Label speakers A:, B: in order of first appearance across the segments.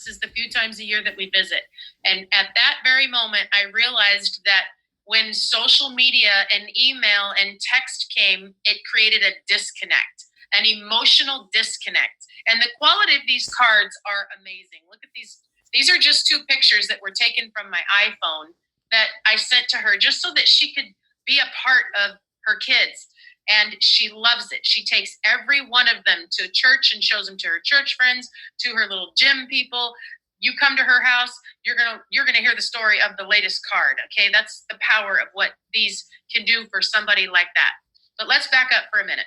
A: is the few times a year that we visit. And at that very moment, I realized that when social media and email and text came, it created a disconnect, an emotional disconnect. And the quality of these cards are amazing. Look at these. These are just two pictures that were taken from my iPhone that I sent to her just so that she could be a part of her kids. And she loves it. She takes every one of them to church and shows them to her church friends, to her little gym people. You come to her house, you're gonna hear the story of the latest card. Okay, that's the power of what these can do for somebody like that. But let's back up for a minute.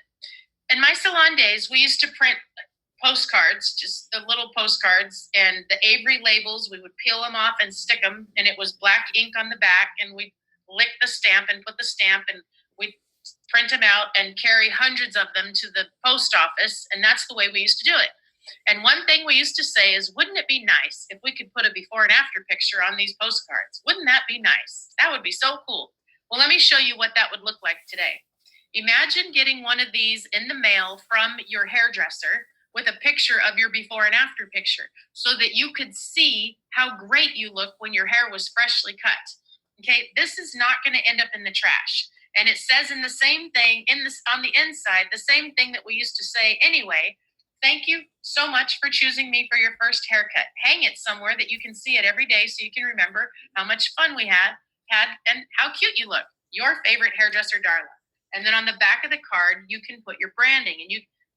A: In my salon days, we used to print postcards, just the little postcards, and the Avery labels. We would peel them off and stick them, and it was black ink on the back, and we'd lick the stamp and put the stamp, and we'd print them out and carry hundreds of them to the post office, and that's the way we used to do it. And one thing we used to say is, wouldn't it be nice if we could put a before and after picture on these postcards? Wouldn't that be nice? That would be so cool. Well, let me show you what that would look like today. Imagine getting one of these in the mail from your hairdresser with a picture of your before and after picture so that you could see how great you look when your hair was freshly cut. Okay, this is not going to end up in the trash. And it says in the same thing on the inside, the same thing that we used to say anyway. Thank you so much for choosing me for your first haircut. Hang it somewhere that you can see it every day so you can remember how much fun we had and how cute you look. Your favorite hairdresser, Darla. And then on the back of the card, you can put your branding. And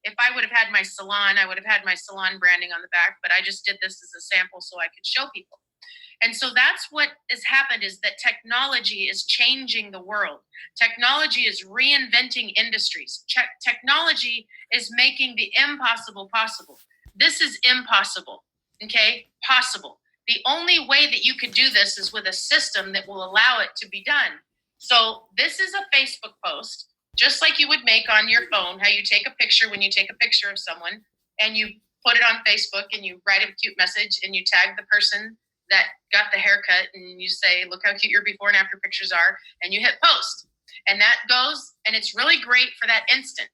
A: if I would have had my salon, I would have had my salon branding on the back, but I just did this as a sample so I could show people. And so that's what has happened, is that technology is changing the world. Technology is reinventing industries. Technology is making the impossible possible. This is impossible, okay? Possible. The only way that you could do this is with a system that will allow it to be done. So this is a Facebook post, just like you would make on your phone, how you take a picture when you take a picture of someone, and you put it on Facebook and you write a cute message and you tag the person that got the haircut and you say, look how cute your before and after pictures are, and you hit post. And that goes, and it's really great for that instant.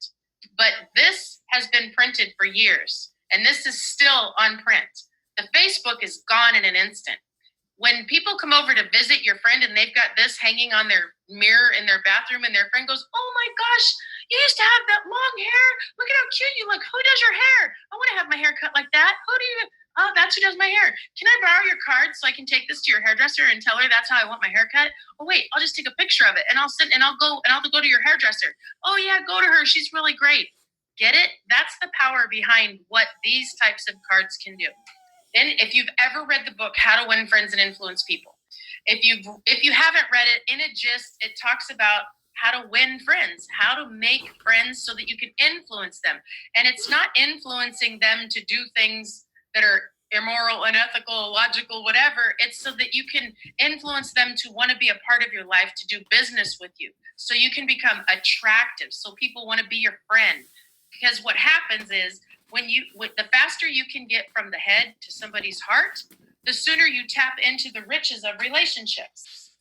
A: But this has been printed for years, and this is still on print. The Facebook is gone in an instant. When people come over to visit your friend and they've got this hanging on their mirror in their bathroom, and their friend goes, oh my gosh, you used to have that long hair. Look at how cute you look. Who does your hair? I want to have my hair cut like that. Oh, that's who does my hair. Can I borrow your card so I can take this to your hairdresser and tell her that's how I want my hair cut? Oh wait, I'll just take a picture of it and I'll go to your hairdresser. Oh yeah, go to her. She's really great. Get it? That's the power behind what these types of cards can do. Then if you've ever read the book How to Win Friends and Influence People, if you haven't read it, in a gist, it talks about how to win friends, how to make friends so that you can influence them. And it's not influencing them to do things that are immoral, unethical, illogical, whatever. It's so that you can influence them to want to be a part of your life, to do business with you, so you can become attractive, so people want to be your friend. Because what happens is, the faster you can get from the head to somebody's heart, the sooner you tap into the riches of relationships.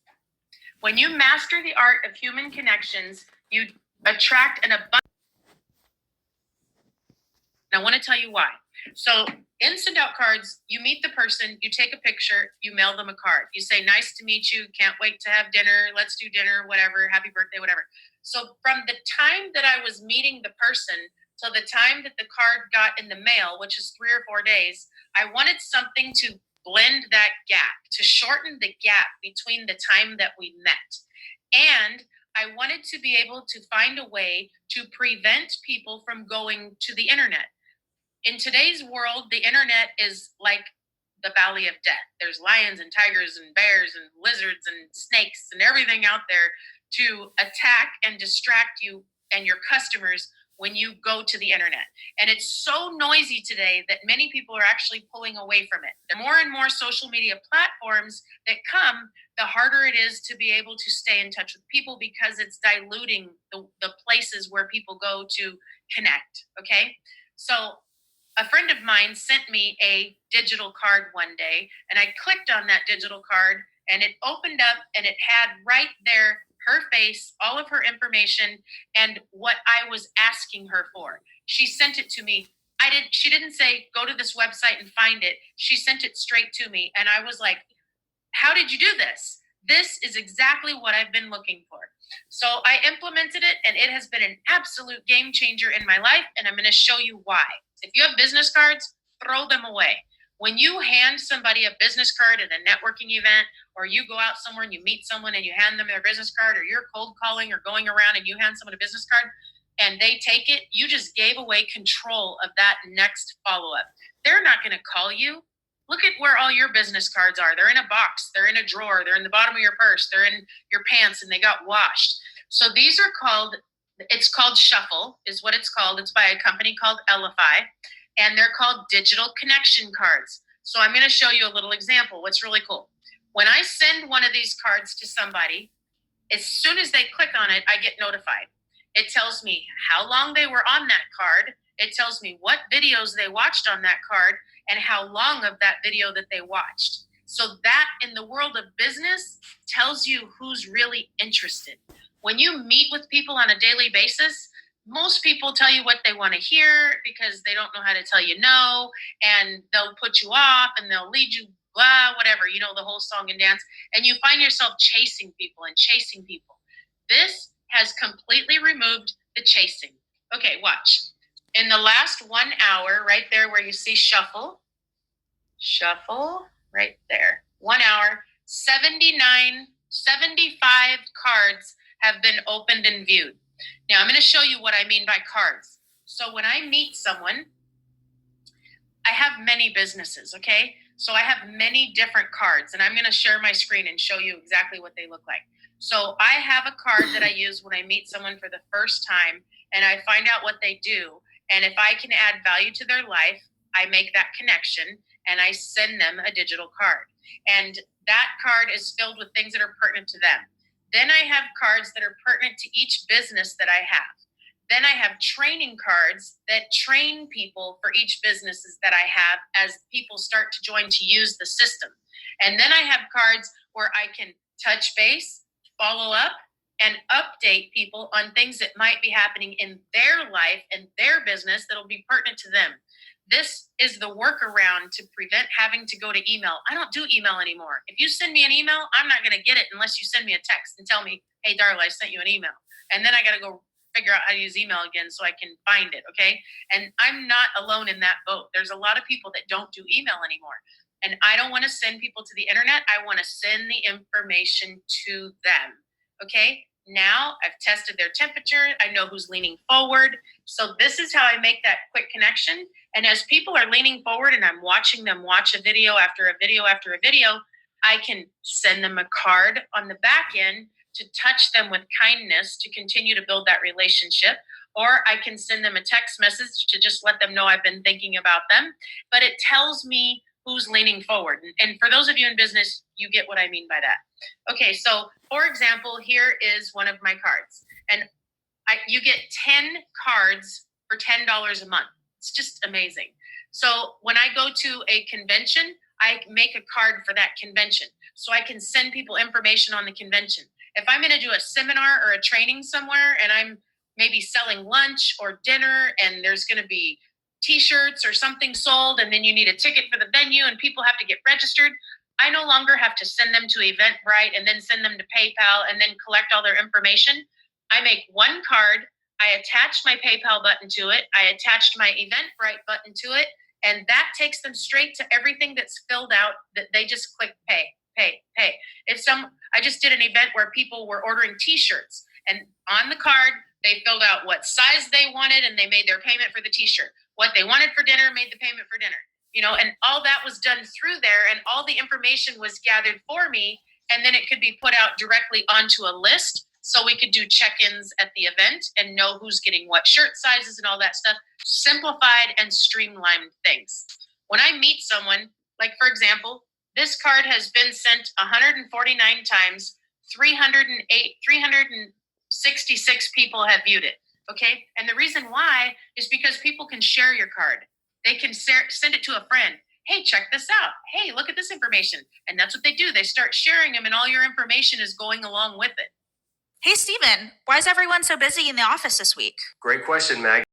A: When you master the art of human connections, you attract an abundance. And I want to tell you why. So in send out cards, you meet the person, you take a picture, you mail them a card. You say, nice to meet you, can't wait to have dinner, let's do dinner, whatever, happy birthday, whatever. So from the time that I was meeting the person till the time that the card got in the mail, which is 3 or 4 days, I wanted something to blend that gap, to shorten the gap between the time that we met. And I wanted to be able to find a way to prevent people from going to the internet. In today's world, the internet is like the valley of death. There's lions and tigers and bears and lizards and snakes and everything out there to attack and distract you and your customers when you go to the internet. And it's so noisy today that many people are actually pulling away from it. The more and more social media platforms that come, the harder it is to be able to stay in touch with people, because it's diluting the places where people go to connect, okay? So a friend of mine sent me a digital card one day, and I clicked on that digital card, and it opened up, and it had right there her face, all of her information, and what I was asking her for. She sent it to me She didn't say, go to this website and find it. She sent it straight to me. And I was like, how did you do this? This is exactly what I've been looking for. So I implemented it, and it has been an absolute game changer in my life. And I'm going to show you why. If you have business cards, throw them away. When you hand somebody a business card at a networking event, or you go out somewhere and you meet someone and you hand them their business card, or you're cold calling or going around and you hand someone a business card and they take it, you just gave away control of that next follow-up. They're not going to call you. Look at where all your business cards are. They're in a box, they're in a drawer, they're in the bottom of your purse, they're in your pants, and they got washed. So these are called, it's called Shuffle, is what it's called. It's by a company called Elify, and they're called digital connection cards. So I'm going to show you a little example. What's really cool. When I send one of these cards to somebody, as soon as they click on it, I get notified. It tells me how long they were on that card. It tells me what videos they watched on that card and how long of that video that they watched. So that, in the world of business, tells you who's really interested. When you meet with people on a daily basis, most people tell you what they want to hear because they don't know how to tell you no, and they'll put you off and they'll lead you, blah, whatever, you know, the whole song and dance. And you find yourself chasing people and chasing people. This has completely removed the chasing. Okay, watch. In the last 1 hour, right there where you see shuffle, right there, 1 hour, 75 cards have been opened and viewed. Now I'm going to show you what I mean by cards. So when I meet someone, I have many businesses, okay? So I have many different cards, and I'm going to share my screen and show you exactly what they look like. So I have a card that I use when I meet someone for the first time, and I find out what they do. And if I can add value to their life, I make that connection and I send them a digital card. And that card is filled with things that are pertinent to them. Then I have cards that are pertinent to each business that I have. Then I have training cards that train people for each businesses that I have as people start to join to use the system. And then I have cards where I can touch base, follow up, and update people on things that might be happening in their life and their business that'll be pertinent to them. This is the workaround to prevent having to go to email. I don't do email anymore. If you send me an email, I'm not going to get it unless you send me a text and tell me, hey, Darla, I sent you an email. And then I got to go figure out how to use email again so I can find it, okay? And I'm not alone in that boat. There's a lot of people that don't do email anymore. And I don't want to send people to the internet. I want to send the information to them, okay? Now I've tested their temperature. I know who's leaning forward. So this is how I make that quick connection. And as people are leaning forward and I'm watching them watch a video after a video after a video, I can send them a card on the back end to touch them with kindness to continue to build that relationship. Or I can send them a text message to just let them know I've been thinking about them. But it tells me who's leaning forward. And for those of you in business, you get what I mean by that. Okay, so for example, here is one of my cards. And you get 10 cards for $10 a month. It's just amazing. So when I go to a convention, I make a card for that convention so I can send people information on the convention. If I'm going to do a seminar or a training somewhere and I'm maybe selling lunch or dinner and there's going to be t-shirts or something sold and then you need a ticket for the venue and people have to get registered, I no longer have to send them to Eventbrite and then send them to PayPal and then collect all their information. I make one card, I attach my PayPal button to it, I attached my Eventbrite button to it, and that takes them straight to everything that's filled out that they just click pay. I just did an event where people were ordering t-shirts, and on the card, they filled out what size they wanted and they made their payment for the t-shirt. What they wanted for dinner, made the payment for dinner. You know, and all that was done through there, and all the information was gathered for me, and then it could be put out directly onto a list so we could do check-ins at the event and know who's getting what shirt sizes and all that stuff. Simplified and streamlined things. When I meet someone, like for example, this card has been sent 149 times, 366 people have viewed it, okay? And the reason why is because people can share your card. They can send it to a friend. Hey, check this out. Hey, look at this information. And that's what they do. They start sharing them and all your information is going along with it.
B: Hey, Steven, why is everyone so busy in the office this week?
C: Great question, Mag.